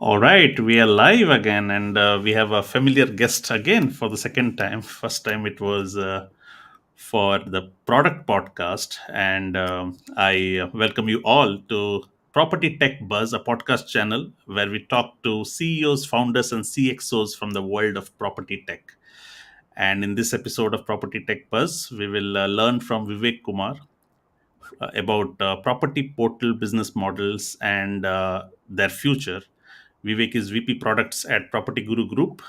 All right, we are live again, and we have a familiar guest again for the second time. First time it was for the product podcast, and I welcome you all to Property Tech Buzz, a podcast channel where we talk to CEOs, founders, and CXOs from the world of property tech. And in this episode of Property Tech Buzz, we will learn from Vivek Kumar about property portal business models and their future. Vivek is VP Products at PropertyGuru Group.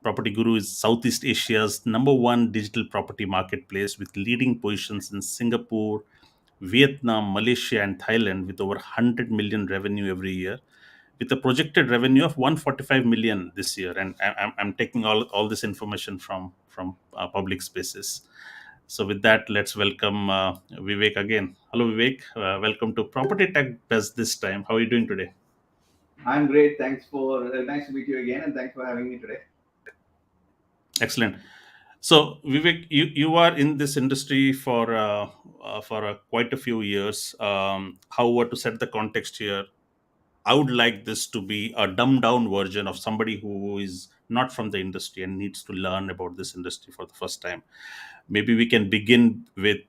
PropertyGuru is Southeast Asia's number one digital property marketplace with leading positions in Singapore, Vietnam, Malaysia, and Thailand with over 100 million revenue every year, with a projected revenue of 145 million this year. And I'm taking all this information from public spaces. So with that, let's welcome Vivek again. Hello, Vivek. Welcome to Property Tech Best this time. How are you doing today? I'm great. Thanks for nice to meet you again, and thanks for having me today. Excellent. So, Vivek, you are in this industry for quite a few years. However, to set the context here, I would like this to be a dumbed down version of somebody who is not from the industry and needs to learn about this industry for the first time. Maybe we can begin with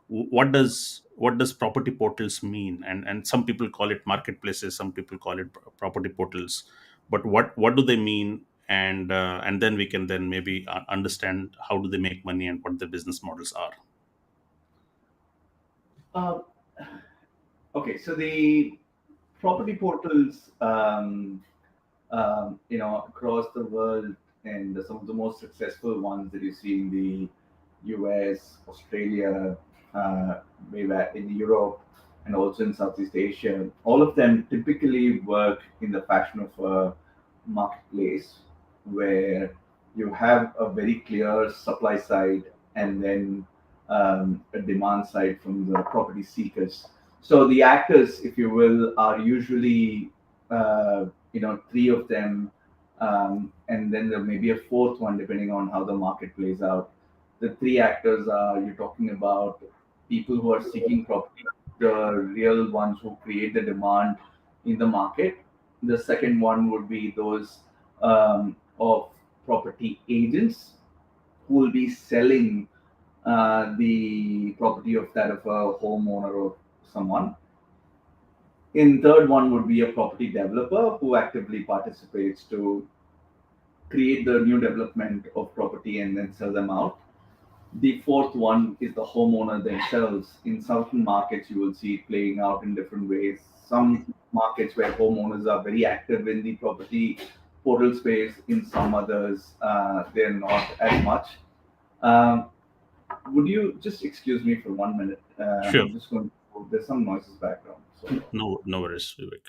what does property portals mean, and some people call it marketplaces, some people call it property portals, but what do they mean, and then we can then maybe understand how do they make money and what the business models are. Uh, okay, so the property portals, across the world, and some of the most successful ones that you see in the U.S., Australia, way back in Europe, and also in Southeast Asia, all of them typically work in the fashion of a marketplace where you have a very clear supply side and then a demand side from the property seekers. So the actors, if you will, are usually three of them, and then there may be a fourth one depending on how the market plays out. The three actors are, you're talking about people who are seeking property, the real ones who create the demand in the market. The second one would be those of property agents who will be selling the property of that of a homeowner or someone. In third one would be a property developer who actively participates to create the new development of property and then sell them out. The fourth one is the homeowner themselves. In certain markets, you will see it playing out in different ways. Some markets where homeowners are very active in the property portal space, in some others, they're not as much. Um, would you just excuse me for 1 minute? Sure. I'm just going to, there's some noises background. So, No worries, Vivek.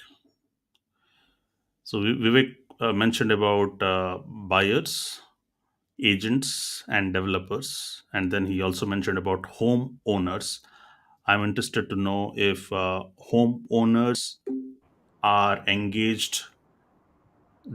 So Vivek mentioned about buyers, agents, and developers, and then he also mentioned about home owners. I'm interested to know if home owners are engaged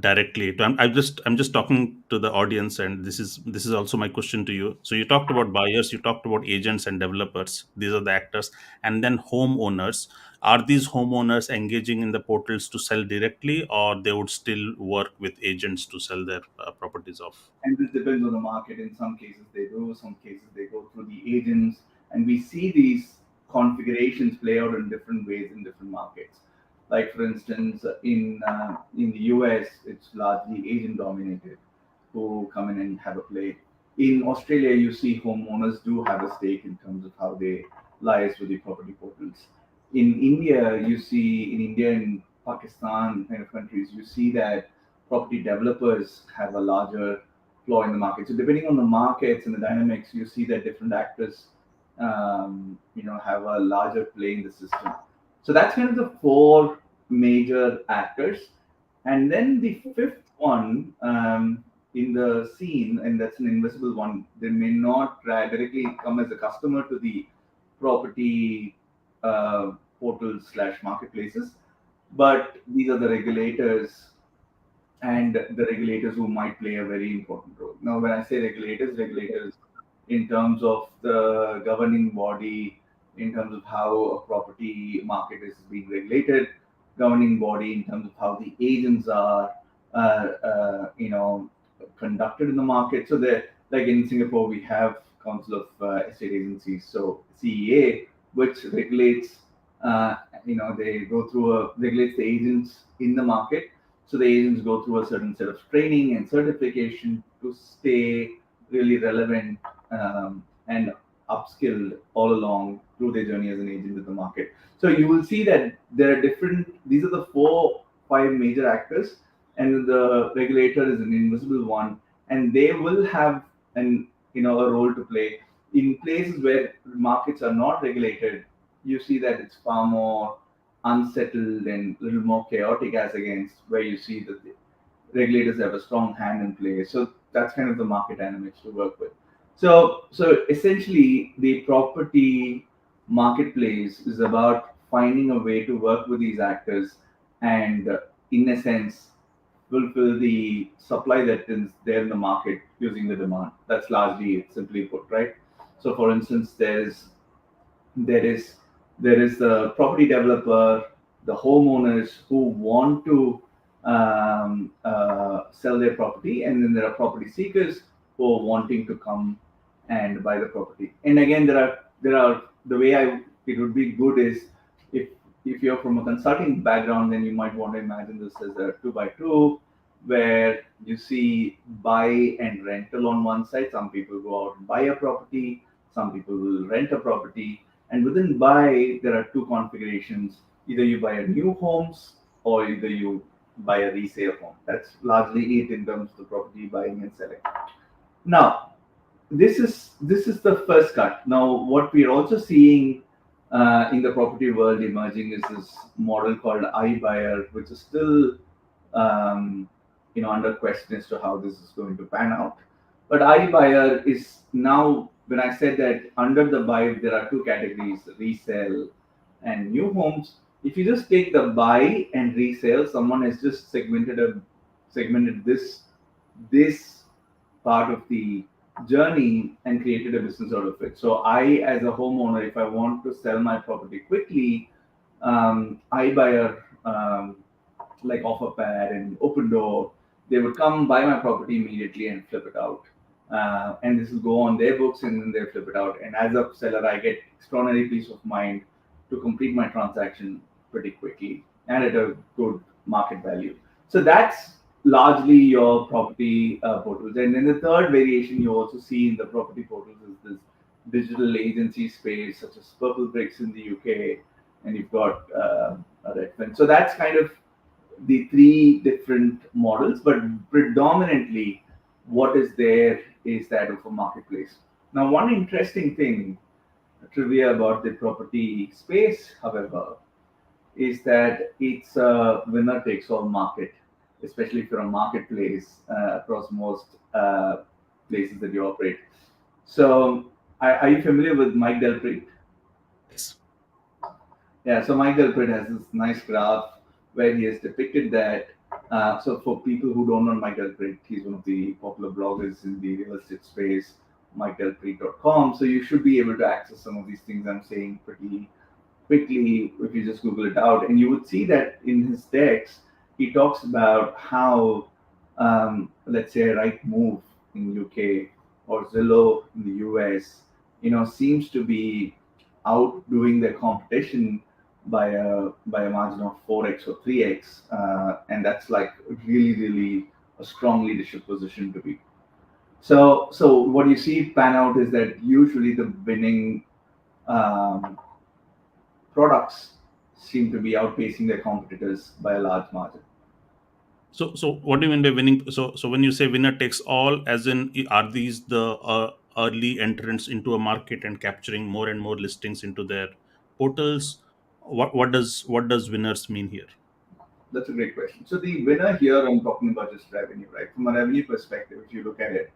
directly. I'm just talking to the audience, and this is also my question to you. So you talked about buyers, you talked about agents and developers. These are the actors, and then homeowners. Are these homeowners engaging in the portals to sell directly, or they would still work with agents to sell their properties off? and this depends on the market. In some cases they do, some cases they go through the agents, and we see these configurations play out in different ways in different markets. Like for instance, in the US, it's largely agent dominated who come in and have a play. In Australia, you see homeowners do have a stake in terms of how they liaise with the property portals. In India and Pakistan kind of countries, you see that property developers have a larger flaw in the market. So depending on the markets and the dynamics, you see that different actors, have a larger play in the system. So that's kind of the four major actors, and then the fifth one in the scene, and that's an invisible one. They may not directly come as a customer to the property portals slash marketplaces, but these are the regulators and the regulators who might play a very important role. Now, when I say regulators, regulators in terms of the governing body, in terms of how a property market is being regulated, governing body in terms of how the agents are, you know, conducted in the market. So they like in Singapore, we have Council of Estate Agencies, so CEA, which regulates, uh, they go through regulates the agents in the market. So the agents go through a certain set of training and certification to stay really relevant, and upskilled all along through their journey as an agent in the market. So you will see that there are different. These are the four, five major actors, and the regulator is an invisible one, and they will have an a role to play in places where markets are not regulated. You see that it's far more unsettled and a little more chaotic as against where you see that the regulators have a strong hand in play. So that's kind of the market dynamics to work with. So essentially, the property marketplace is about finding a way to work with these actors and, in a sense, fulfill the supply that is there in the market using the demand. That's largely it, simply put, right? So, for instance, there is the property developer, the homeowners who want to sell their property, and then there are property seekers who are wanting to come and buy the property. And again, there are the way I it would be good is if you're from a consulting background, then you might want to imagine this as a two by two, where you see buy and rental on one side. Some people go out and buy a property, some people will rent a property, and within buy, there are two configurations. Either you buy a new homes or either you buy a resale home. That's largely it in terms of the property buying and selling. Now, this is the first cut. Now, what we are also seeing in the property world emerging is this model called iBuyer, which is still under question as to how this is going to pan out. But iBuyer is now, when I said that under the buy there are two categories: resale and new homes. If you just take the buy and resale, someone has just segmented this part of the journey and created a business out of it. So I, as a homeowner, if I want to sell my property quickly, iBuyer, like OfferPad and Open Door, they would come buy my property immediately and flip it out. And this will go on their books and then they flip it out. And as a seller, I get extraordinary peace of mind to complete my transaction pretty quickly and at a good market value. So that's largely your property portals. And then the third variation you also see in the property portals is this digital agency space, such as Purple Bricks in the UK, and you've got Redfin. So that's kind of the three different models, but predominantly what is there is that of a marketplace. Now, one interesting thing, trivia about the property space, however, is that it's a winner takes all market, especially if you're a marketplace across most places that you operate. So, are you familiar with Mike Delpre? Yes. Yeah, so Mike Delpre has this nice graph where he has depicted that. So for people who don't know Mike Delpre, he's one of the popular bloggers in the real estate space, MikeDelpre.com. So you should be able to access some of these things I'm saying pretty quickly if you just Google it out. And you would see that in his decks, he talks about how, let's say, Rightmove in UK or Zillow in the US, seems to be outdoing their competition by a margin of 4x or 3x, and that's like really really a strong leadership position to be. So what you see pan out is that usually the winning um, products seem to be outpacing their competitors by a large margin. So what do you mean by winning? So when you say winner takes all, as in, are these the early entrants into a market and capturing more and more listings into their portals? What does winners mean here? That's a great question. So the winner here, I'm talking about just revenue, right? From a revenue perspective, if you look at it,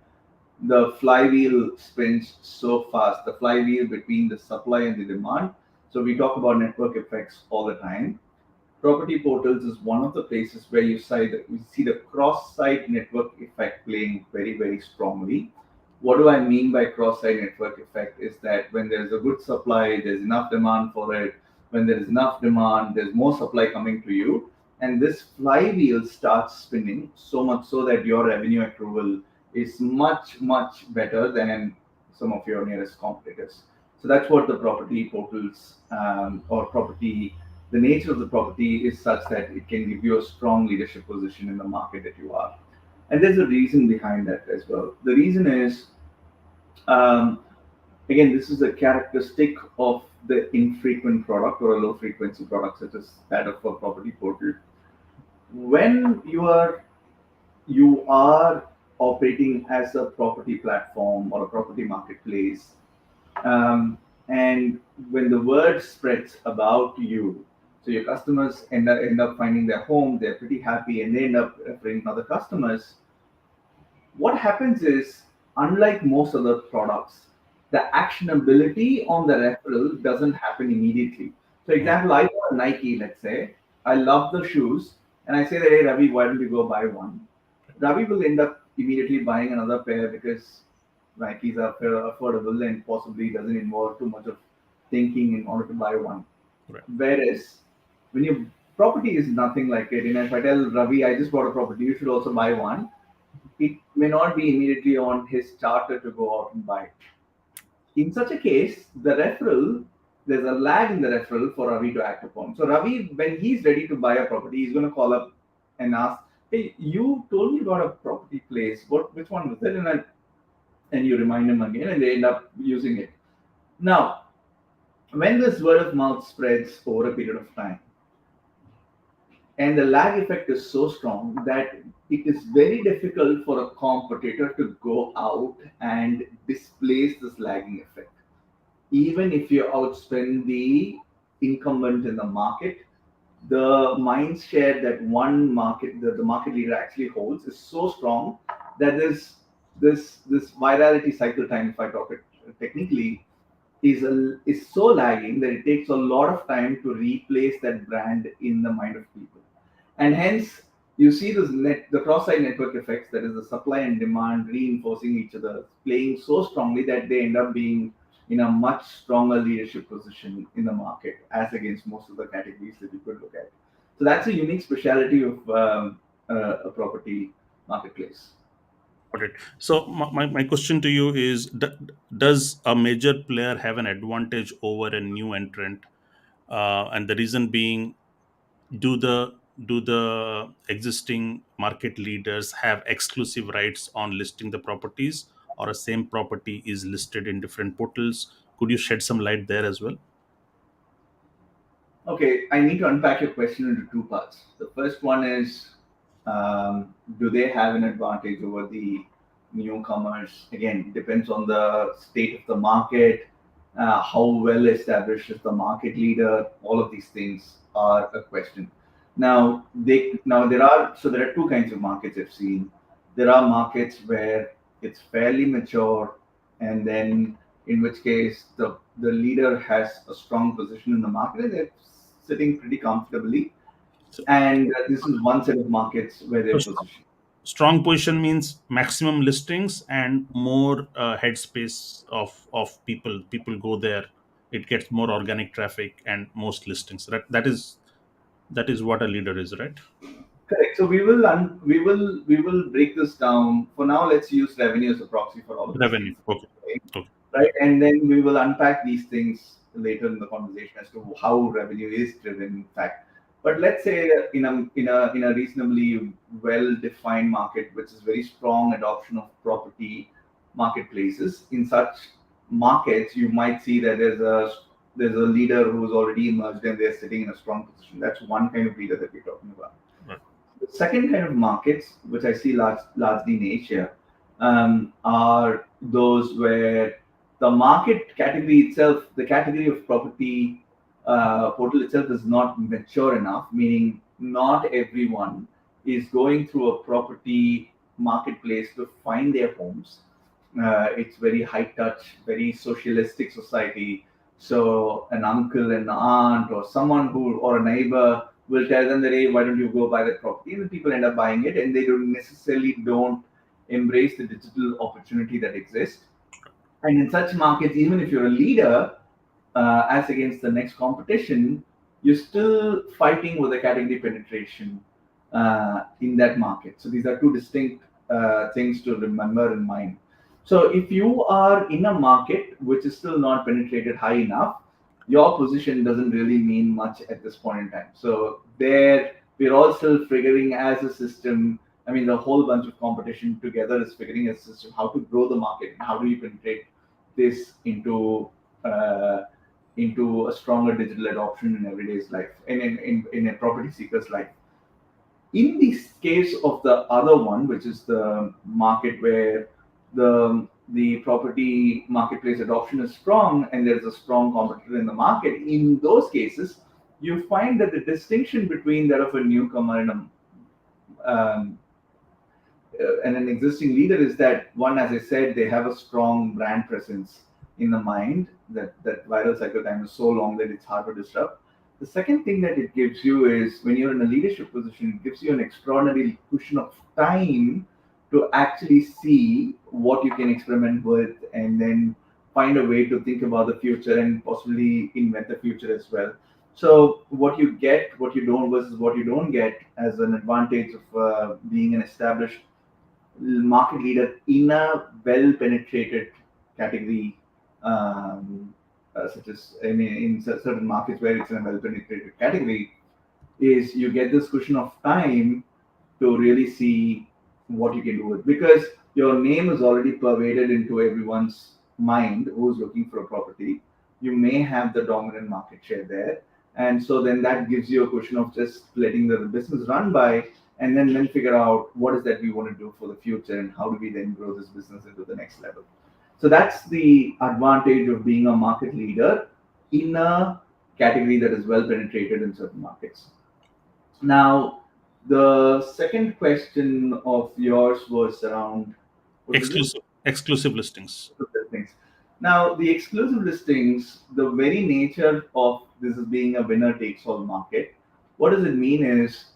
the flywheel spins so fast. The flywheel between the supply and the demand. So we talk about network effects all the time. Property portals is one of the places where you see the cross-site network effect playing very, very strongly. What do I mean by cross-site network effect is that when there's a good supply, there's enough demand for it, When there is enough demand, there's more supply coming to you, and this flywheel starts spinning so much so that your revenue accrual is much, much better than some of your nearest competitors. So that's what the property portals or property, the nature of the property is such that it can give you a strong leadership position in the market that you are. And there's a reason behind that as well. The reason is, um, again, this is a characteristic of the infrequent product or a low frequency product, such as that of a property portal. When you are operating as a property platform or a property marketplace, um, and when the word spreads about you, so your customers end up finding their home, they're pretty happy, and they end up referring other customers. What happens is, unlike most other products, the actionability on the referral doesn't happen immediately. So, Mm. example, I bought a Nike, let's say, I love the shoes, and I say that, hey, Ravi, why don't you go buy one? Ravi will end up immediately buying another pair because Nikes are affordable and possibly doesn't involve too much of thinking in order to buy one. Right. Whereas when your property is nothing like it, and if I tell Ravi, I just bought a property, you should also buy one, it may not be immediately on his charter to go out and buy. In such a case, the referral, there's a lag in the referral for Ravi to act upon. So Ravi, when he's ready to buy a property, he's going to call up and ask, "Hey, you told me about a property place. Which one was it?" And you remind him again, and they end up using it. Now, when this word of mouth spreads over a period of time, and the lag effect is so strong that it is very difficult for a competitor to go out and displace this lagging effect. Even if you outspend the incumbent in the market, the mind share that the market leader actually holds is so strong that this virality cycle time, if I talk it technically, is so lagging that it takes a lot of time to replace that brand in the mind of people. And hence you see the cross-site network effects, that is the supply and demand reinforcing each other, playing so strongly that they end up being in a much stronger leadership position in the market as against most of the categories that you could look at. So that's a unique speciality of a property marketplace. Got it. So my question to you is, does a major player have an advantage over a new entrant? And the reason being, do the existing market leaders have exclusive rights on listing the properties, or a same property is listed in different portals? Could you shed some light there as well? Okay, I need to unpack your question into two parts. The first one is, do they have an advantage over the newcomers? Again, it depends on the state of the market, how well established is the market leader. All of these things are a question. Now there are two kinds of markets I've seen. There are markets where it's fairly mature, and then in which case the leader has a strong position in the market and they're sitting pretty comfortably. So, And this is one set of markets where so they're positioned. strong position means maximum listings and more headspace of people go there. It gets more organic traffic and most listings. That is what a leader is, right? Correct. So we will break this down. For now, let's use revenue as a proxy for all of these Revenue. things. Okay. Right? Okay. Right? And then we will unpack these things later in the conversation as to how revenue is driven, in fact. But let's say in a reasonably well defined market, which is very strong adoption of property marketplaces. In such markets, you might see that there's a leader who's already emerged and they're sitting in a strong position. That's one kind of leader that we're talking about. Right. The second kind of markets, which I see largely in Asia, are those where the market category itself, the category of property portal itself is not mature enough, meaning not everyone is going through a property marketplace to find their homes. It's very high touch, very socialistic society. So an uncle and aunt or someone who or a neighbor will tell them that, hey, why don't you go buy that property? And the people end up buying it, and they don't embrace the digital opportunity that exists. And in such markets, even if you're a leader, as against the next competition, you're still fighting with the category penetration in that market. So these are two distinct things to remember in mind. So if you are in a market which is still not penetrated high enough, your position doesn't really mean much at this point in time. So there, we're all still figuring as a system. I mean, the whole bunch of competition together is figuring as a system how to grow the market and how do you penetrate this uh, into a stronger digital adoption in everyday's life, in a property seeker's life. In the case of the other one, which is the market where the property marketplace adoption is strong and there's a strong competitor in the market, in those cases, you find that the distinction between that of a newcomer um, and an existing leader is that one, as I said, they have a strong brand presence in the mind. That viral cycle time is so long that it's hard to disrupt. The second thing that it gives you is when you're in a leadership position, it gives you an extraordinary cushion of time to actually see what you can experiment with and then find a way to think about the future and possibly invent the future as well. So what you get, what you don't versus what you don't get as an advantage of being an established market leader in a well penetrated category, such as in certain markets where it's in a well penetrated category, is you get this cushion of time to really see what you can do with, because your name is already pervaded into everyone's mind who's looking for a property. You may have the dominant market share there, and so then that gives you a cushion of just letting the business run by, and then figure out what is that we want to do for the future and how do we then grow this business into the next level. So that's the advantage of being a market leader in a category that is well penetrated in certain markets. Now, the second question of yours was around, what was it? Exclusive listings. Exclusive listings. Now, the exclusive listings, the very nature of this is being a winner takes all market. What does it mean is,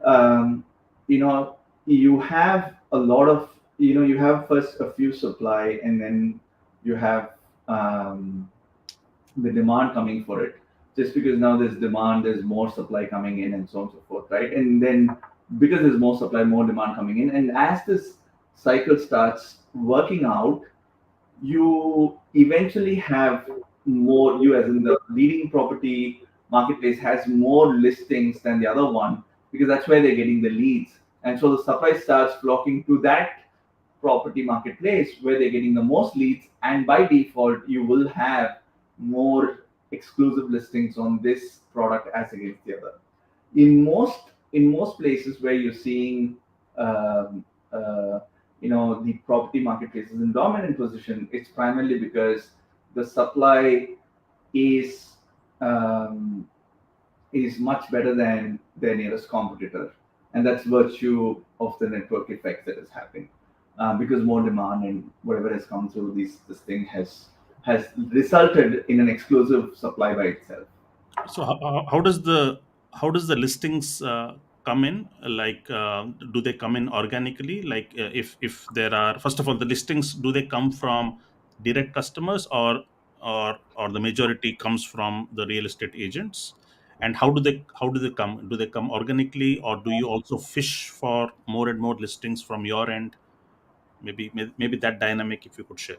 um, you know, you have a lot of, you have first a few supply, and then you have the demand coming for it. Just because now there's demand, there's more supply coming in, and so on and so forth, right? And then because there's more supply, more demand coming in, and as this cycle starts working out, you eventually have more, you as in the leading property marketplace has more listings than the other one, because that's where they're getting the leads. And so the supply starts flocking to that property marketplace where they're getting the most leads, and by default you will have more exclusive listings on this product as against the other. In most places where you're seeing um, uh, the property marketplace is in dominant position, it's primarily because the supply is um, is much better than their nearest competitor, and that's virtue of the network effect that is happening, because more demand and whatever has come through this thing has resulted in an exclusive supply by itself. So how does the listings come in? Like, do they come in organically? Like, if there are, first of all, the listings, do they come from direct customers, or the majority comes from the real estate agents? And how do they come? Do they come organically, or do you also fish for more and more listings from your end? Maybe that dynamic, if you could share.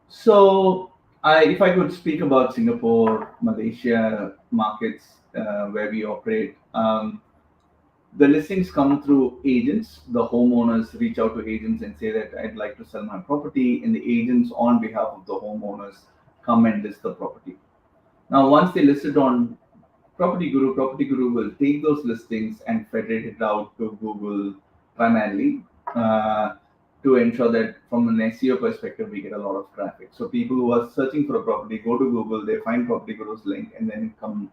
So, if I could speak about Singapore, Malaysia markets where we operate, the listings come through agents. The homeowners reach out to agents and say that I'd like to sell my property, and the agents, on behalf of the homeowners, come and list the property. Now, once they list it on PropertyGuru will take those listings and federate it out to Google primarily, uh, to ensure that from an SEO perspective, we get a lot of traffic. So people who are searching for a property go to Google, they find PropertyGuru's link, and then come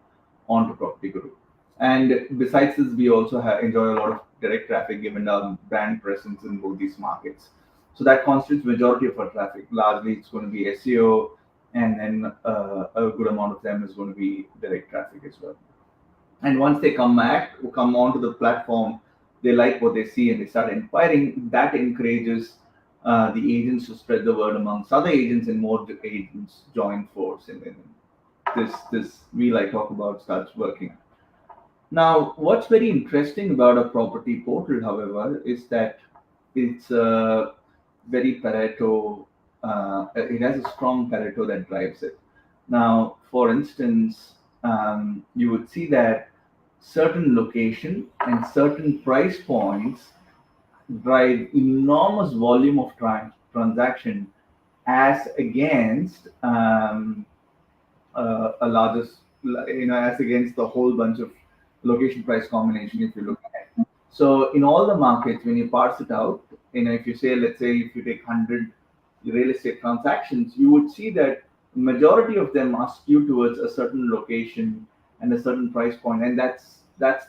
on to PropertyGuru. And besides this, we also enjoy a lot of direct traffic given our brand presence in both these markets. So that constitutes majority of our traffic. Largely, it's going to be SEO, and then a good amount of them is going to be direct traffic as well. And once they come onto the platform, they like what they see and they start inquiring. That encourages the agents to spread the word amongst other agents, and more agents join force, and then this wheel I talk about starts working. Now, what's very interesting about a property portal, however, is that it's very Pareto. It has a strong Pareto that drives it. Now, for instance, you would see that certain location and certain price points drive enormous volume of transaction as against a largest, as against the whole bunch of location price combination if you look at. So in all the markets, when you parse it out, if you say, let's say, if you take 100 real estate transactions, you would see that majority of them are skewed towards a certain location and a certain price point, and that's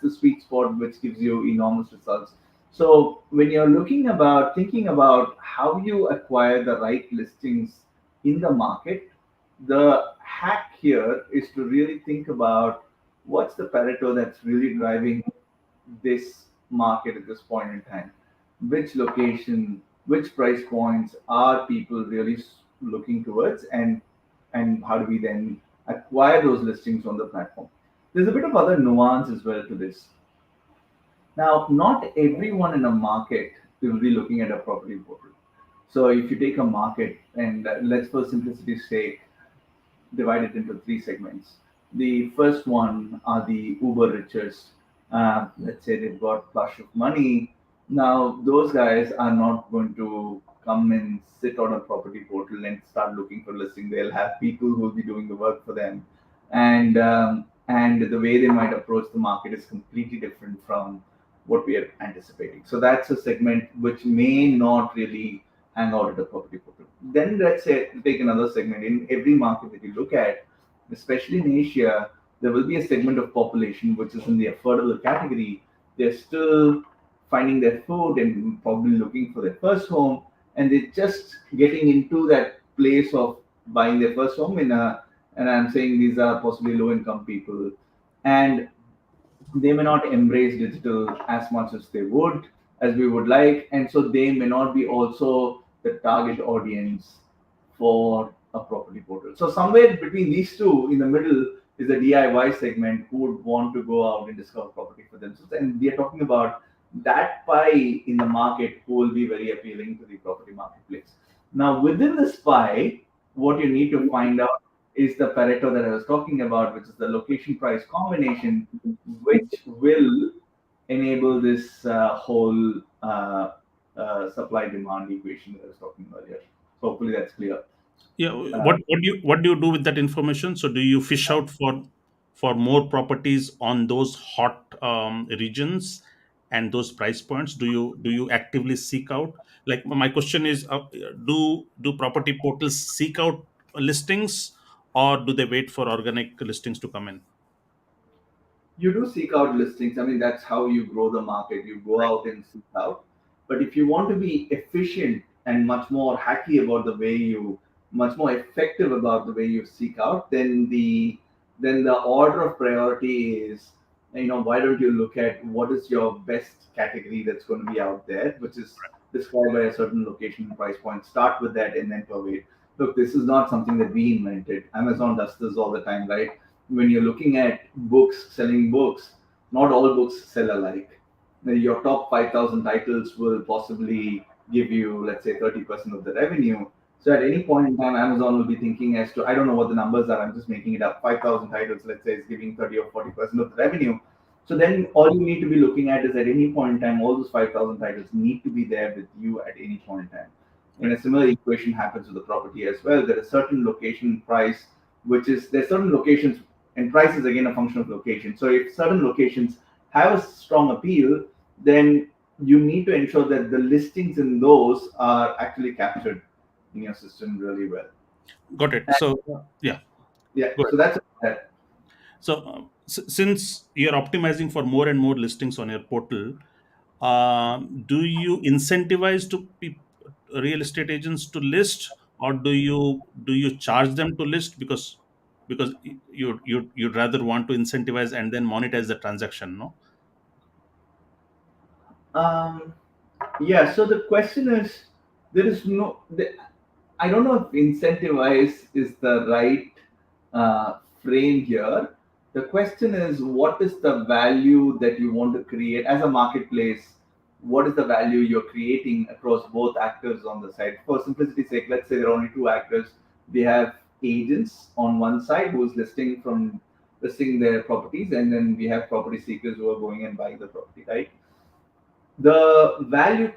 the sweet spot which gives you enormous results. So when you're thinking about how you acquire the right listings in the market, the hack here is to really think about what's the Pareto that's really driving this market at this point in time. Which location, which price points are people really looking towards, and how do we then acquire those listings on the platform? There's a bit of other nuance as well to this. Now, not everyone in a market will be looking at a property portal. So if you take a market, and let's for simplicity's sake divide it into three segments. The first one are the uber riches. Let's say they've got flush of money. Now, those guys are not going to come and sit on a property portal and start looking for listing. They'll have people who will be doing the work for them, and the way they might approach the market is completely different from what we are anticipating. So that's a segment which may not really hang out at a property portal. Then let's say take another segment. In every market that you look at, especially in Asia, there will be a segment of population which is in the affordable category. They're still finding their food and probably looking for their first home, and they're just getting into that place of buying their first home and I'm saying these are possibly low income people, and they may not embrace digital as much as they would as we would like, and so they may not be also the target audience for a property portal. So somewhere between these two in the middle is the DIY segment who would want to go out and discover property for themselves, and we are talking about that pie in the market who will be very appealing to the property marketplace. Now within this pie, what you need to find out is the Pareto that I was talking about, which is the location price combination, which will enable this whole supply demand equation that I was talking earlier. So hopefully that's clear. Yeah, Uh, what do you do with that information? So do you fish out for more properties on those hot regions and those price points? Do you actively seek out? Like my question is, do property portals seek out listings, or do they wait for organic listings to come in? you do seek out listings. I mean, that's how you grow the market. You go out and seek out. But if you want to be efficient and much more hacky about the way you, much more effective about the way you seek out, then the order of priority is, why don't you look at what is your best category that's going to be out there, which is described by a certain location and price point. Start with that and then pervade. Look, this is not something that we invented. Amazon does this all the time, right? When you're looking at books, selling books, not all books sell alike. Now, your top 5,000 titles will possibly give you, let's say, 30% of the revenue. So at any point in time, Amazon will be thinking as to, I don't know what the numbers are, I'm just making it up. 5,000 titles, let's say, is giving 30 or 40% of the revenue. So then all you need to be looking at is at any point in time, all those 5,000 titles need to be there with you at any point in time. And Right. a similar equation happens with the property as well. There is certain location price, which is there's certain locations, and price is again a function of location. So if certain locations have a strong appeal, then you need to ensure that the listings in those are actually captured in your system really well. Got it. And, So yeah, yeah, go so ahead. that's that. So since you're optimizing for more and more listings on your portal, do you incentivize real estate agents to list, or do you charge them to list, because you'd rather want to incentivize and then monetize the transaction, no? Um, yeah, so the question is, There is no. I don't know if incentivize is the right frame here. The question is, what is the value that you want to create as a marketplace? What is the value you're creating across both actors on the side? For simplicity's sake, let's say there are only two actors. We have agents on one side who's listing their properties, and then we have property seekers who are going and buying the property, right? The value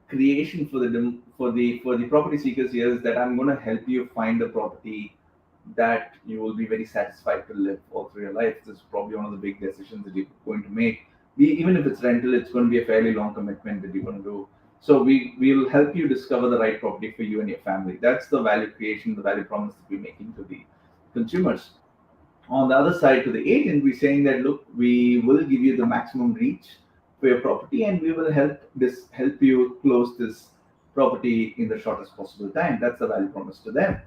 creation for the property seekers here is that I'm going to help you find a property that you will be very satisfied to live all through your life. This is probably one of the big decisions that you're going to make. Even if it's rental, it's going to be a fairly long commitment that you're going to do. So we will help you discover the right property for you and your family. That's the value creation, the value promise that we're making to the consumers. On the other side, to the agent, we're saying that look, we will give you the maximum reach for your property, and we will help you close this property in the shortest possible time. That's the value promise to them.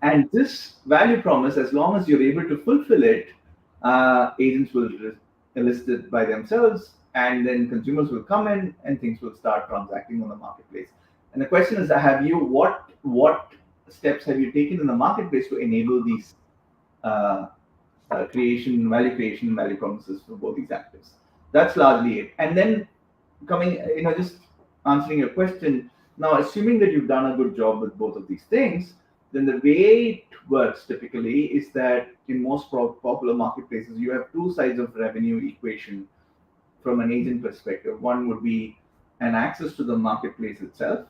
And this value promise, as long as you're able to fulfill it, agents will list it by themselves, and then consumers will come in, and things will start transacting on the marketplace. And the question is, have you what steps have you taken in the marketplace to enable these uh, value creation, value promises for both these actors? That's largely it. And then coming, just answering your question, now assuming that you've done a good job with both of these things, then the way it works typically is that in most popular marketplaces, you have two sides of revenue equation from an agent perspective. One would be an access to the marketplace itself.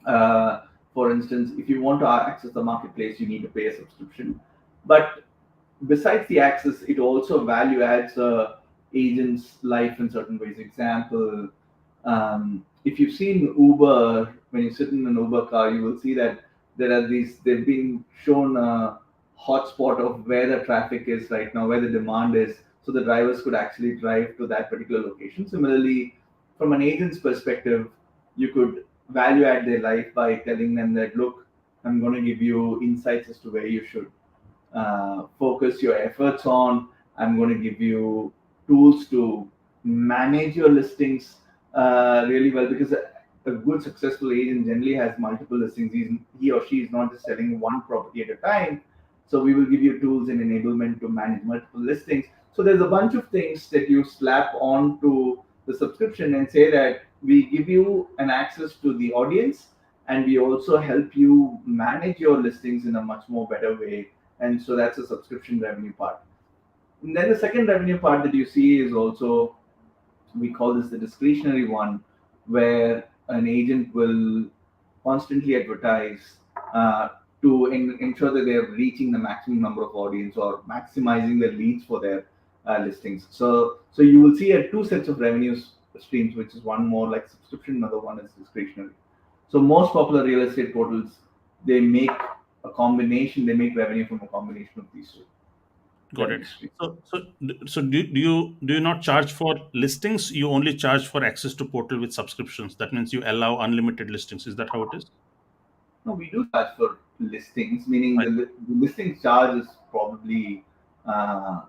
For instance, if you want to access the marketplace, you need to pay a subscription. But besides the access, it also value adds a agent's life in certain ways. Example, if you've seen Uber, when you sit in an Uber car, you will see that they've been shown a hotspot of where the traffic is right now, where the demand is, so the drivers could actually drive to that particular location. Similarly, from an agent's perspective, you could value add their life by telling them that, look, I'm going to give you insights as to where you should focus your efforts on. I'm going to give you tools to manage your listings really well, because a good successful agent generally has multiple listings. He or she is not just selling one property at a time. So we will give you tools and enablement to manage multiple listings. So there's a bunch of things that you slap onto the subscription and say that we give you an access to the audience, and we also help you manage your listings in a much more better way. And so that's a subscription revenue part. And then the second revenue part that you see is also, we call this the discretionary one, where an agent will constantly advertise to ensure that they're reaching the maximum number of audience or maximizing the leads for their listings. So you will see two sets of revenue streams, which is one more like subscription, another one is discretionary. So most popular real estate portals, they make a combination. They make revenue from a combination of these two Got it. revenue streams. So do you not charge for listings? You only charge for access to portal with subscriptions. That means you allow unlimited listings. Is that how it is? No, we do charge for listings, meaning Right. the listing charge is probably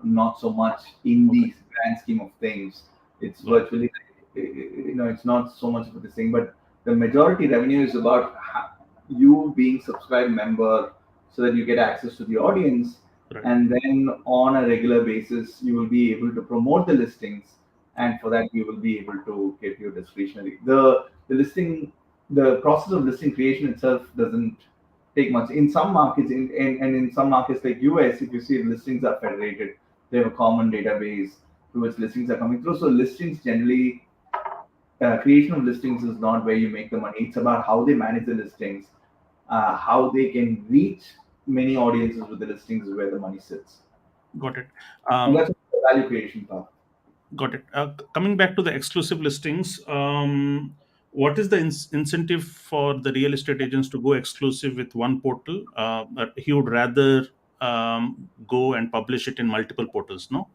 not so much in Okay. the grand scheme of things. It's Got it. virtually, it's not so much of a thing, but the majority revenue is about you being subscribed member, so that you get access to the audience, Right. and then on a regular basis you will be able to promote the listings, and for that you will be able to get your discretionary. The listing, the process of listing creation itself doesn't take much. In some markets, and in some markets like US, if you see, listings are federated. They have a common database through which listings are coming through. So listings generally, creation of listings is not where you make the money. It's about how they manage the listings, how they can reach many audiences with the listings is where the money sits. Got it. And that's Um, the value creation part. Got it. Coming back to the exclusive listings, what is the incentive for the real estate agents to go exclusive with one portal? He would rather go and publish it in multiple portals, no?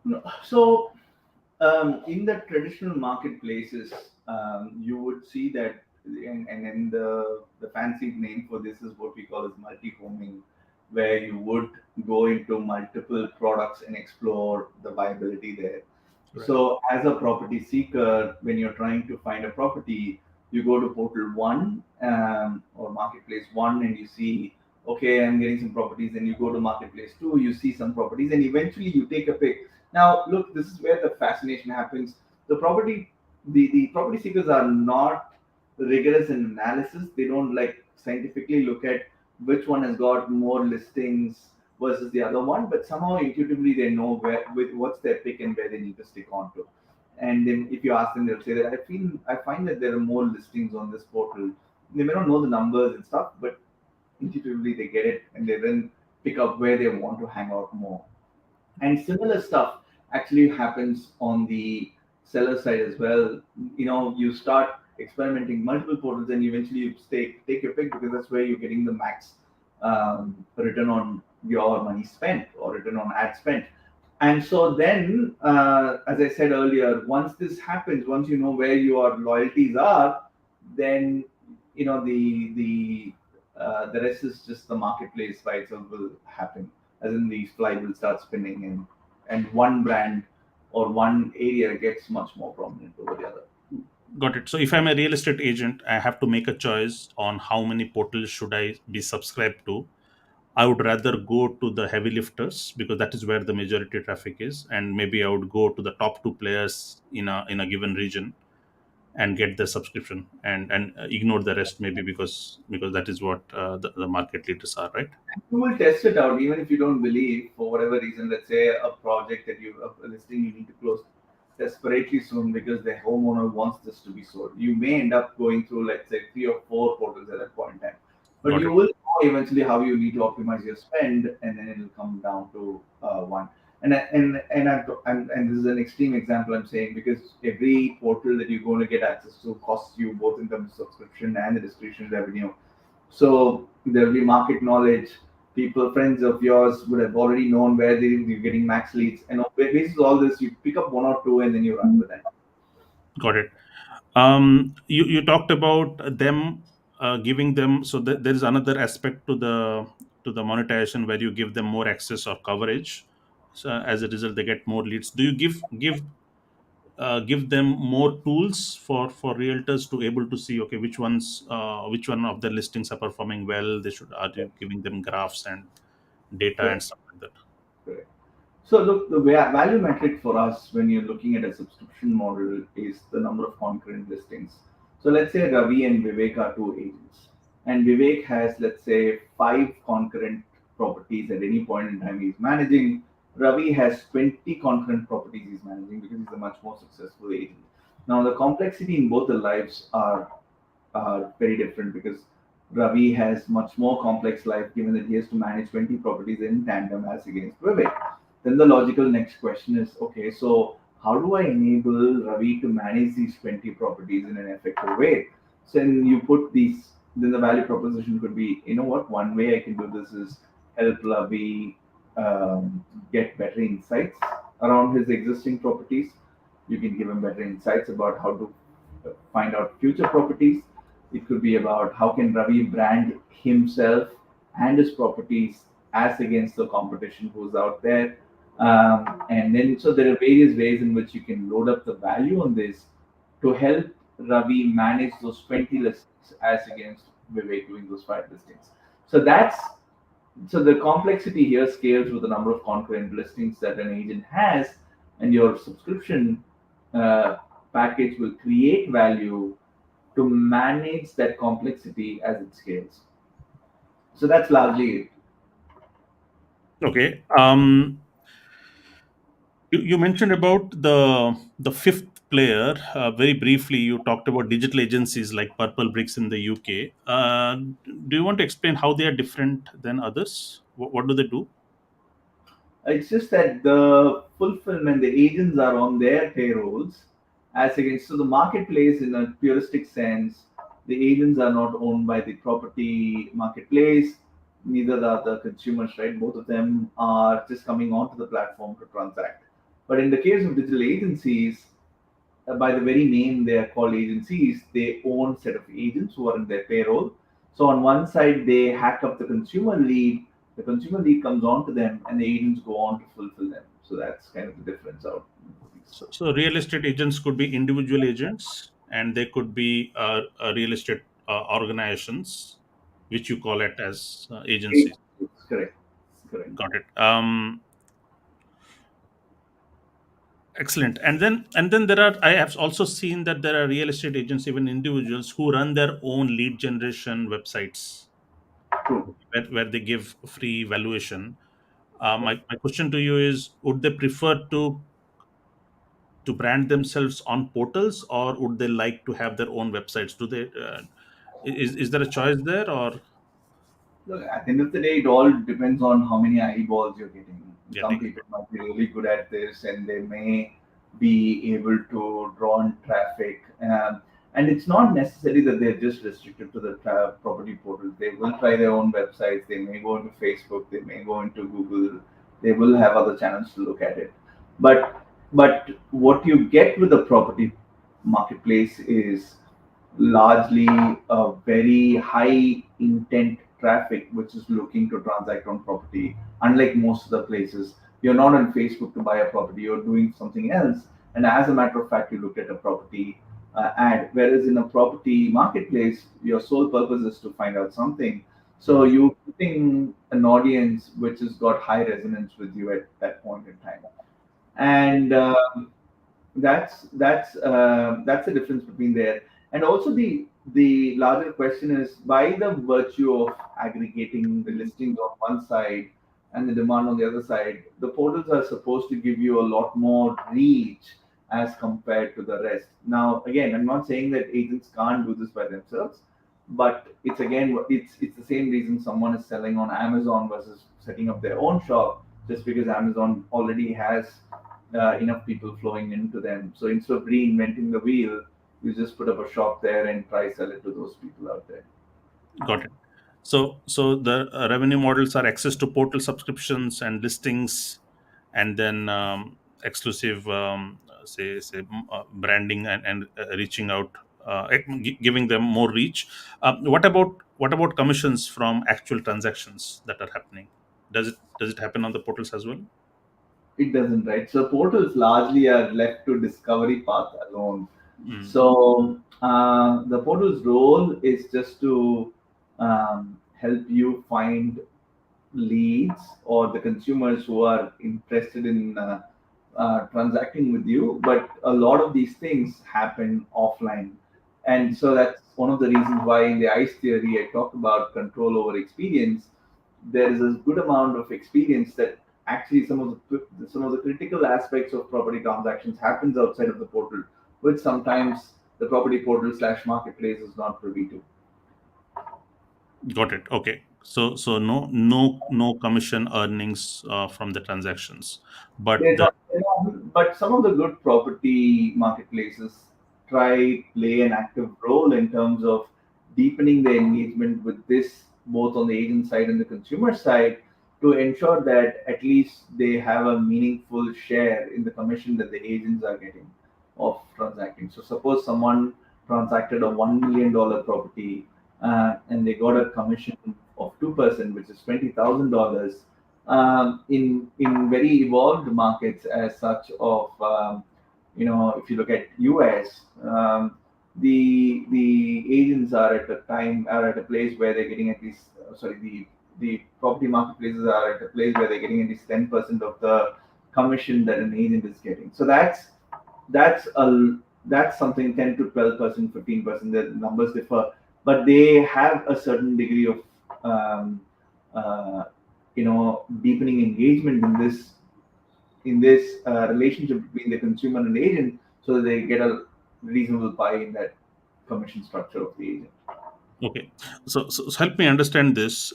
No, so in the traditional marketplaces, you would see that, and the fancy name for this is what we call as multi-homing, where you would go into multiple products and explore the viability there. Right. So, as a property seeker, when you're trying to find a property, You go to portal one, or marketplace one, and you see, okay, I'm getting some properties. Then you go to marketplace two, you see some properties, and eventually you take a pick. Now, look, this is where the fascination happens. The property seekers are not rigorous in analysis. They don't like scientifically look at which one has got more listings versus the other one, but somehow intuitively they know where with what's their pick and where they need to stick on to. And then if you ask them, they'll say that I find that there are more listings on this portal. They may not know the numbers and stuff, but intuitively they get it, and they then pick up where they want to hang out more. And similar stuff actually happens on the seller side as well. You start experimenting multiple portals, and eventually you take your pick, because that's where you're getting the max return on your money spent, or return on ad spent. And so then, as I said earlier, once this happens, once you know where your loyalties are, then the rest is just the marketplace by itself will happen. As in, the fly will start spinning, and one brand or one area gets much more prominent over the other. Got it. So if I'm a real estate agent, I have to make a choice on how many portals should I be subscribed to. I would rather go to the heavy lifters because that is where the majority traffic is, and maybe I would go to the top two players in a given region and get the subscription, and ignore the rest, maybe because that is what the market leaders are, right? You will test it out even if you don't believe, for whatever reason. Let's say a project that a listing you need to close desperately soon because the homeowner wants this to be sold. You may end up going through, let's say, three or four portals at that point in time, but Got you it. will know eventually how you need to optimize your spend, and then it'll come down to one. And this is an extreme example I'm saying, because every portal that you're going to get access to costs you both in terms of subscription and the distribution revenue. So there'll be market knowledge. People, friends of yours, would have already known where you're getting max leads. And based on all this, you pick up one or two and then you run with that. Got it. You talked about them giving them, so there is another aspect to the monetization where you give them more access or coverage. So as a result, they get more leads. Do you give them more tools for realtors to able to see, okay, which one of the listings are performing well? Are you giving them graphs and data and Correct. stuff like that? Correct. So look, the value metric for us when you're looking at a subscription model is the number of concurrent listings. So let's say Ravi and Vivek are two agents, and Vivek has, let's say, five concurrent properties at any point in time he's managing. Ravi has 20 concurrent properties he's managing, because he's a much more successful agent. Now, the complexity in both the lives are very different, because Ravi has much more complex life, given that he has to manage 20 properties in tandem as against Vivek. Then the logical next question is, okay, so how do I enable Ravi to manage these 20 properties in an effective way? So then you put these, then the value proposition could be, what, one way I can do this is help Ravi get better insights around his existing properties. You can give him better insights about how to find out future properties. It could be about how can Ravi brand himself and his properties as against the competition who's out there. And then, so there are various ways in which you can load up the value on this to help Ravi manage those 20 listings as against Vivek doing those five listings. So the complexity here scales with the number of concurrent listings that an agent has, and your subscription uh, package will create value to manage that complexity as it scales. So that's largely it. Okay. You mentioned about the fifth player very briefly. You talked about digital agencies like Purple Bricks in the UK. Do you want to explain how they are different than others? What do they do? It's just that the fulfillment, the agents are on their payrolls as against, so the marketplace in a puristic sense, the agents are not owned by the property marketplace, neither are the consumers, right? Both of them are just coming onto the platform to transact. But in the case of digital agencies, by the very name they are called agencies, they own set of agents who are in their payroll. So on one side, they hack up the consumer lead. The consumer lead comes on to them, and the agents go on to fulfill them. So that's kind of the difference out. So real estate agents could be individual agents, and they could be real estate organizations, which you call it as agencies. It's correct. Correct. Got it. Excellent. And then there are, I have also seen that there are real estate agents, even individuals, who run their own lead generation websites True. where they give free valuation. My question to you is, would they prefer to brand themselves on portals, or would they like to have their own websites? Do they is there a choice there, or Look, at the end of the day, it all depends on how many eyeballs you're getting. Some getting? people might be really good at this and they may be able to draw on traffic. And it's not necessary that they're just restricted to the property portals. They will try their own websites. They may go into Facebook. They may go into Google. They will have other channels to look at it. But what you get with the property marketplace is largely a very high intent traffic which is looking to transact on property. Unlike most of the places, you're not on Facebook to buy a property, you're doing something else. And as a matter of fact, you look at a property ad. Whereas in a property marketplace, your sole purpose is to find out something. So Mhm. you're putting an audience which has got high resonance with you at that point in time. And that's the difference between there. And also the larger question is, by the virtue of aggregating the listings on one side and the demand on the other side, the portals are supposed to give you a lot more reach as compared to the rest. Now again, I'm not saying that agents can't do this by themselves, but it's the same reason someone is selling on Amazon versus setting up their own shop. Just because Amazon already has enough people flowing into them. So instead of reinventing the wheel, you just put up a shop there and try sell it to those people out there. Got it. So the revenue models are access to portal subscriptions and listings, and then exclusive, branding and reaching out, giving them more reach. What about commissions from actual transactions that are happening? Does it happen on the portals as well? It doesn't, right? So portals largely are left to discovery path alone. Mm. So the portal's role is just to help you find leads or the consumers who are interested in transacting with you. But a lot of these things happen offline. And so that's one of the reasons why in the ICE theory I talked about control over experience. There is a good amount of experience that actually some of the critical aspects of property transactions happens outside of the portal, which sometimes the property portal slash marketplace is not privy to. Got it. Okay. So no commission earnings from the transactions, but the But some of the good property marketplaces try play an active role in terms of deepening their engagement with this, both on the agent side and the consumer side, to ensure that at least they have a meaningful share in the commission that the agents are getting of transacting. So suppose someone transacted a $1 million property and they got a commission of 2%, which is $20,000. In very evolved markets as such of if you look at US, the agents are at a place where they're getting at least sorry the property marketplaces are at a place where they're getting at least 10% of the commission that an agent is getting. So that's a that's something 10 to 12%, 15%. The numbers differ, but they have a certain degree of um, uh, deepening engagement in this relationship between the consumer and the agent, so that they get a reasonable pie in that commission structure of the agent. okay. So help me understand this.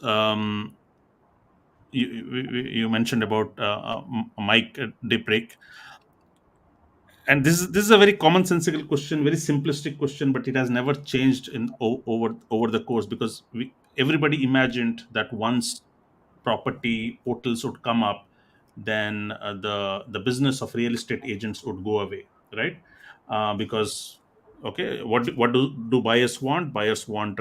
You mentioned about Mike Deprek, and this is a very commonsensical question, very simplistic question, but it has never changed over the course, because everybody imagined that once property portals would come up, then the business of real estate agents would go away, right? Because okay, what do buyers want? Buyers want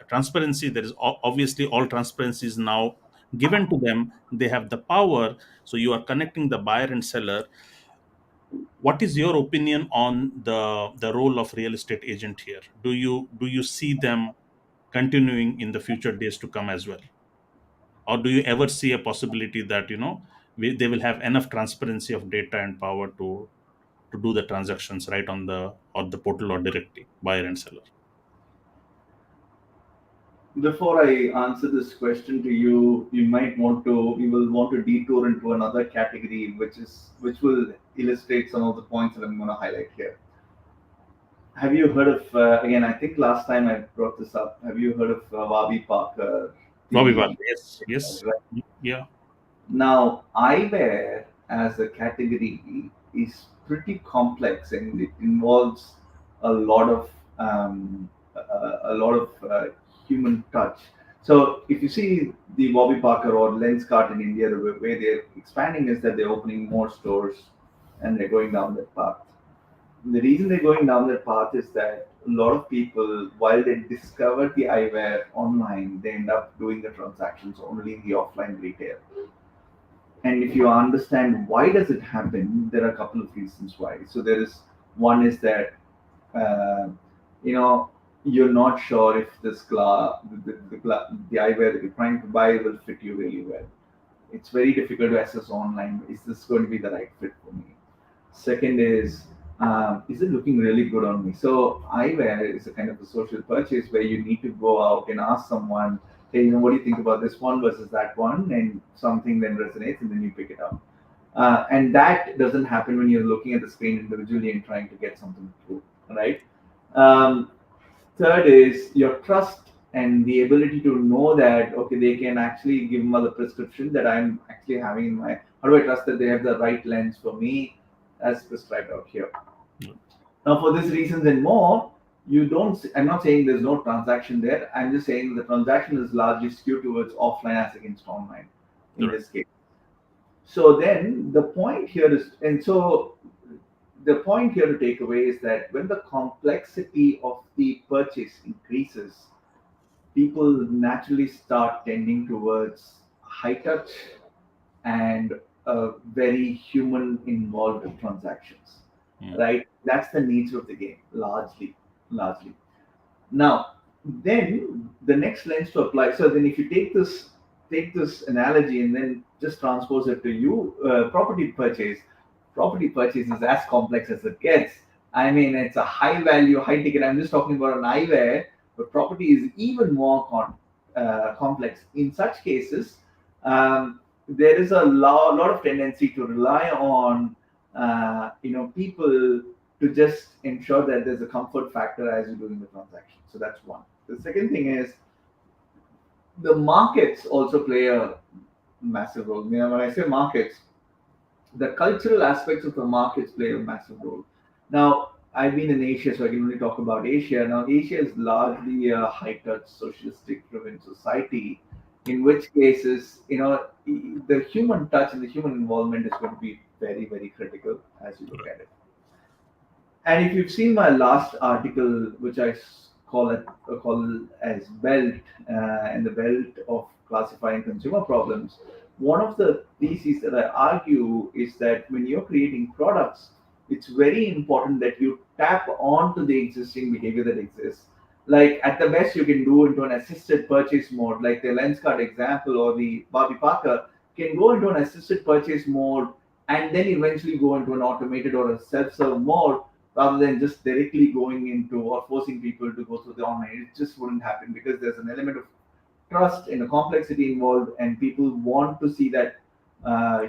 transparency. There is obviously all transparency is now given to them. They have the power, so you are connecting the buyer and seller What is your opinion on the role of real estate agent here? Do you see them continuing in the future days to come as well, or do you ever see a possibility that they will have enough transparency of data and power to do the transactions right on the portal, or directly buyer and seller? Before I answer this question to you, you will want to detour into another category, which will illustrate some of the points that I'm going to highlight here. Have you heard of again? I think last time I brought this up. Have you heard of Wabi Parker, Bobby Bar, the yes, yes. Yeah. Now, eyewear as a category is pretty complex and it involves a lot of human touch. So, if you see the Bobby Parker or Lenskart in India, the way they're expanding is that they're opening more stores and they're going down that path. The reason they're going down that path is that a lot of people, while they discover the eyewear online, they end up doing the transactions only in the offline retail. And if you understand why does it happen, there are a couple of reasons why. So there is one is that uh, you know you're not sure if this the eyewear that you're trying to buy will fit you really well. It's very difficult to assess online. Is this going to be the right fit for me? Second is it looking really good on me? So eyewear is a kind of a social purchase where you need to go out and ask someone, hey, what do you think about this one versus that one? And something then resonates and then you pick it up. And that doesn't happen when you're looking at the screen individually and trying to get something through, right? Um, Third is your trust and the ability to know that okay, they can actually give me the prescription that I'm actually having in my. How do I trust that they have the right lens for me as prescribed out here? Now, for these reasons and more, you don't. I'm not saying there's no transaction there. I'm just saying the transaction is largely skewed towards offline as against online in Right. this case. So then the point here is, and so the point here to take away is that when the complexity of the purchase increases, people naturally start tending towards high touch and very human involved transactions, Mm. right? That's the nature of the game, largely. Now, then the next lens to apply. So then, if you take this analogy and then just transpose it to you, property purchase is as complex as it gets. I mean, it's a high value, high ticket. I'm just talking about an eyewear, but property is even more complex. In such cases, there is a lot of tendency to rely on people to just ensure that there's a comfort factor as you're doing the transaction. So that's one. The second thing is the markets also play a massive role. When I say markets, the cultural aspects of the markets play a massive role. Now, I've been in Asia, so I can only talk about Asia. Now, Asia is largely a high-touch, socialistic-driven society, in which cases, the human touch and the human involvement is going to be very, very critical as you look at it. And if you've seen my last article, which call as belt and the belt of classifying consumer problems, one of the theses that I argue is that when you're creating products, it's very important that you tap onto the existing behavior that exists. Like at the best, you can do into an assisted purchase mode, like the Lenskart example or the Barbie Parker can go into an assisted purchase mode and then eventually go into an automated or a self-serve mode rather than just directly going into or forcing people to go through the online. It just wouldn't happen because there's an element of trust and a complexity involved, and people want to see that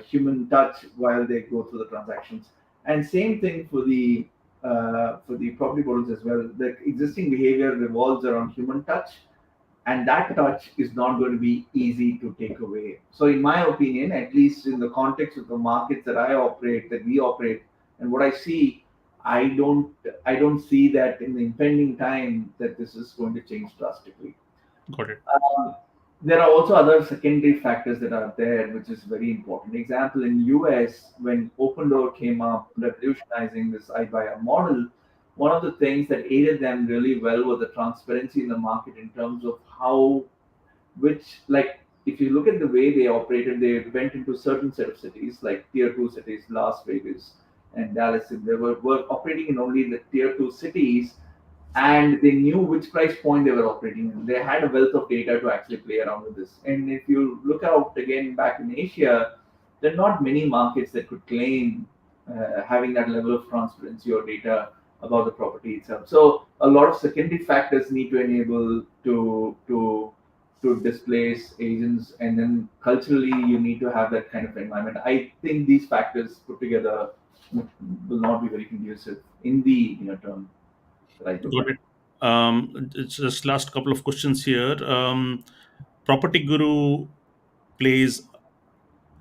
human touch while they go through the transactions. And same thing for the property portals as well. The existing behavior revolves around human touch, and that touch is not going to be easy to take away. So, in my opinion, at least in the context of the markets that we operate, and what I see, I don't, I don't see that in the impending time that this is going to change drastically. Got it. Um, there are also other secondary factors that are there, which is very important. Example in US, when Open Door came up, revolutionizing this iBuyer model, one of the things that aided them really well was the transparency in the market in terms of how, which like if you look at the way they operated, they went into certain set of cities like tier two cities, Las Vegas. and Dallas. They were operating in only the tier two cities, and they knew which price point they were operating in. They had a wealth of data to actually play around with this. And if you look out again back in Asia, there are not many markets that could claim having that level of transparency or data about the property itself. So a lot of secondary factors need to enable to displace agents, and then culturally you need to have that kind of environment. I think these factors put together will not be very conducive in the near term that I look Got at. it. It's just last couple of questions here. Property Guru plays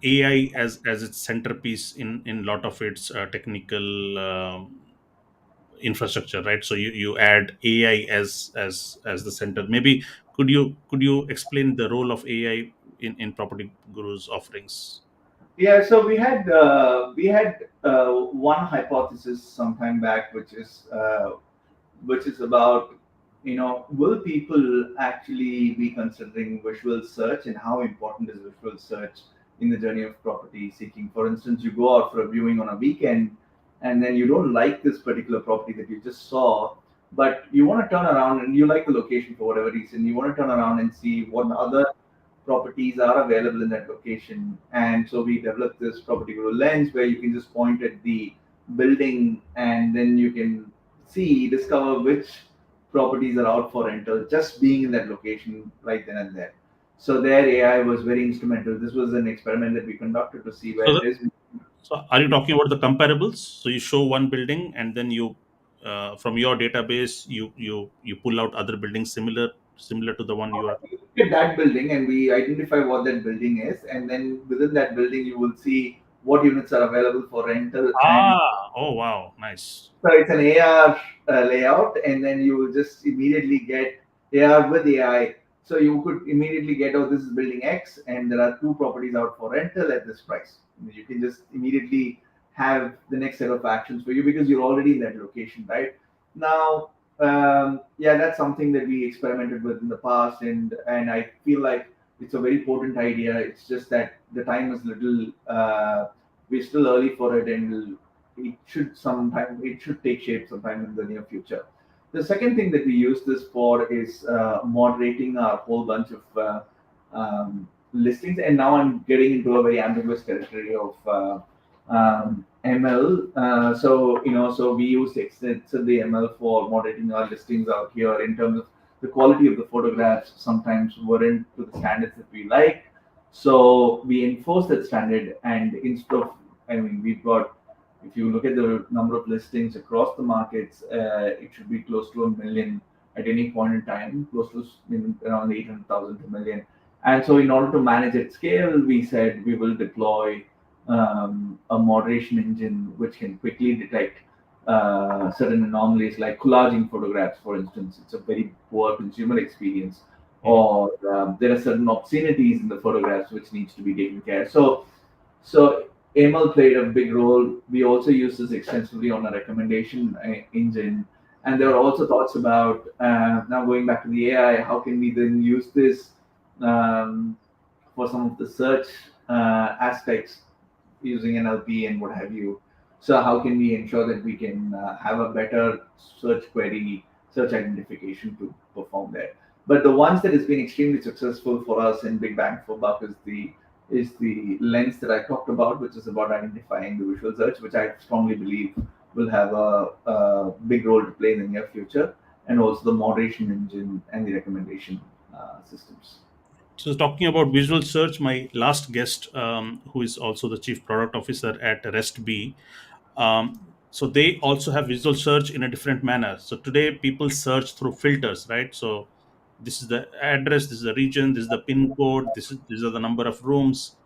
AI as its centerpiece in lot of its technical infrastructure, right? So you add AI as the center. Maybe could you explain the role of AI in Property Guru's offerings? Yeah, so we had one hypothesis some time back, which is about, will people actually be considering visual search, and how important is visual search in the journey of property seeking? For instance, you go out for a viewing on a weekend, and then you don't like this particular property that you just saw, but you want to turn around and you like the location for whatever reason. You want to turn around and see what other properties are available in that location. And so we developed this property guru lens where you can just point at the building, and then you can discover which properties are out for rental just being in that location right then and there. So there AI was very instrumental. This was an experiment that we conducted to see where So, it is. so are you talking about the comparables? So you show one building, and then you from your database you pull out other buildings similar to the one you are. We look at that building and we identify what that building is, and then within that building you will see what units are available for rental. And Oh wow, nice. so it's an AR layout, and then you will just immediately get AR with AI. So you could immediately get, oh, this is building X, and there are two properties out for rental at this price. You can just immediately have the next set of actions for you because you're already in that location, right? Now, yeah, that's something that we experimented with in the past, and I feel like it's a very potent idea. It's just that the time is little. We're still early for it, and it should take shape sometime in the near future. The second thing that we use this for is moderating a whole bunch of listings, and now I'm getting into a very ambiguous territory of ML. So we use extensively ML for moderating our listings out here. In terms of the quality of the photographs, sometimes weren't to the standards that we like, so we enforce that standard. And instead of, I mean, we've got, if you look at the number of listings across the markets, it should be close to a million at any point in time, close to around 800,000 to a million. And so, in order to manage at scale, we said we will deploy a moderation engine which can quickly detect certain anomalies like collaging photographs, for instance. It's a very poor consumer experience, Mhm. or there are certain obscenities in the photographs which needs to be taken care of. So ML played a big role. We also use this extensively on a recommendation engine. And there are also thoughts about, now going back to the AI, how can we then use this for some of the search aspects using NLP and what have you. So how can we ensure that we can have a better search identification to perform there? But the ones that has been extremely successful for us in Big Bang for Buck is the lens that I talked about, which is about identifying the visual search, which I strongly believe will have a big role to play in the near future, and also the moderation engine and the recommendation systems. So talking about visual search, my last guest, who is also the chief product officer at RestB, so they also have visual search in a different manner. So today people search through filters, right? So this is the address, this is the region, this is the pin code, these are the number of rooms.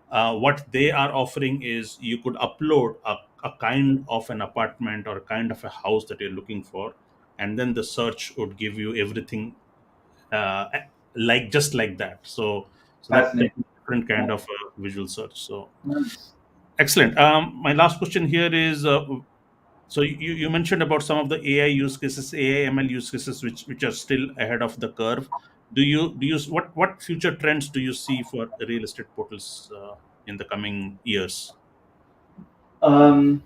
What they are offering is you could upload a kind of an apartment or a kind of a house that you're looking for, and then the search would give you everything uh, like just like that. So that Fascinating. is different kind of visual search. So Nice. excellent. My last question here is so you mentioned about some of the AI use cases, AI ML use cases, which are still ahead of the curve. Do you what future trends do you see for real estate portals in the coming years? Um,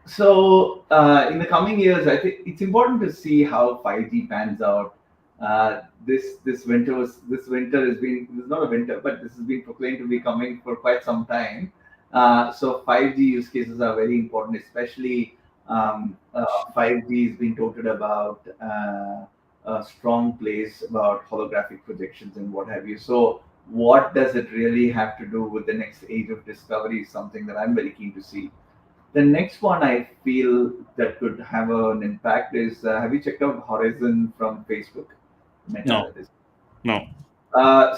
So in the coming years, I think it's important to see how 5G pans out. This winter has been, this is not a winter, but this has been proclaimed to be coming for quite some time. So 5G use cases are very important, especially 5G is being touted about a strong place about holographic projections and what have you. So what does it really have to do with the next age of discovery is something that I'm very keen to see. The next one I feel that could have an impact is, have you checked out Horizon from Facebook? Meta, No, that is. no.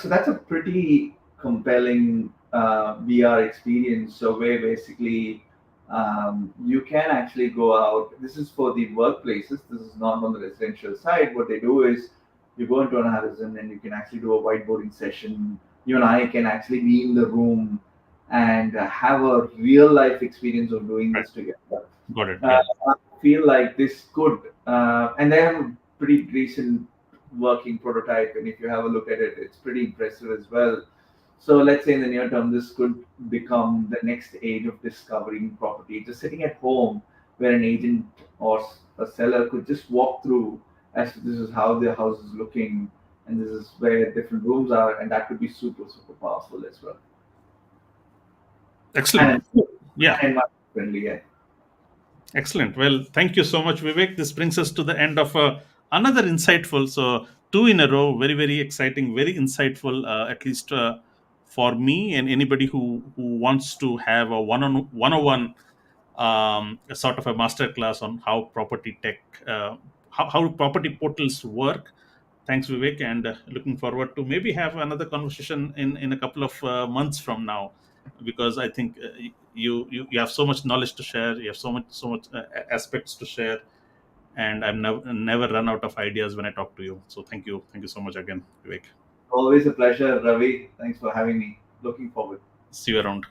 So that's a pretty compelling VR experience. So where basically you can actually go out. This is for the workplaces. This is not on the residential side. What they do is you go into an Horizon and you can actually do a whiteboarding session. You and I can actually be in the room and have a real life experience of doing Right. this together. Got it. uh, Yeah. I feel like this could, and they have a pretty recent working prototype, and if you have a look at it, it's pretty impressive as well. So let's say in the near term, this could become the next age of discovering property. Just sitting at home, where an agent or a seller could just walk through as to this is how their house is looking, and this is where different rooms are, and that could be super super powerful as well, Excellent. and Yeah. environment friendly. Yeah. Excellent. Well, thank you so much, Vivek. This brings us to the end of another insightful. So, two in a row, very, very exciting, very insightful, at least for me and anybody who wants to have a one-on-one a sort of a master class on how property tech, how property portals work. Thanks, Vivek, and looking forward to maybe have another conversation in a couple of months from now, because I think you have so much knowledge to share. You have so much aspects to share, and I've never run out of ideas when I talk to you. So thank you so much again, Vivek. Always a pleasure, Ravi. Thanks for having me. Looking forward. See you around.